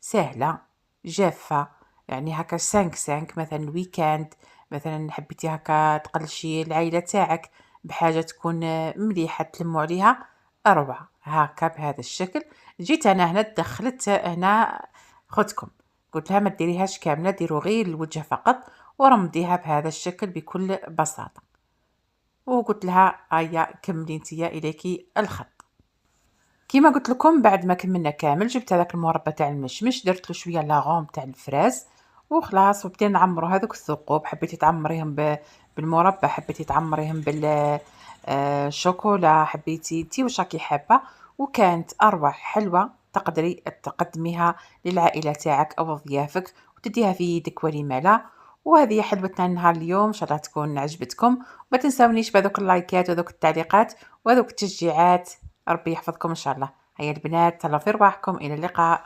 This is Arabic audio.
سهلة جافة، يعني هكا 5 مثلا الويكاند، مثلا حبيتي هكا تقلشي العائلة تاعك بحاجة تكون مليحة تلموا عليها، أروعة هكا بهذا الشكل. جيت أنا هنا دخلت هنا خوتكم، قلت لها ما ديريهاش كاملة، ديروا غير الوجه فقط ورمديها بهذا الشكل بكل بساطة، وقلت لها هيا كملي نتيا إليك الخط. كيما قلت لكم بعد ما كملنا كامل جبت هذاك المربى تاع المشمش، درت له شويه لاغوم تاع الفراز وخلاص، وبدينا نعمروا هذوك الثقوب. حبيتي تعمريهم بالمربى، حبيتي تعمريهم بالشوكولا، حبيتي انتي واش راكي حابه. وكانت اروع حلوه تقدري تقدميها للعائله تاعك او ضيافك وتديها في يدك ولما لا. وهذه حلوتنا نهار اليوم، ان شاء الله تكون عجبتكم. ما تنساونيش بهذوك اللايكات وهذوك التعليقات وهذوك التشجيعات. ربي يحفظكم إن شاء الله. هيا البنات تهلاو في رواحكم، إلى اللقاء.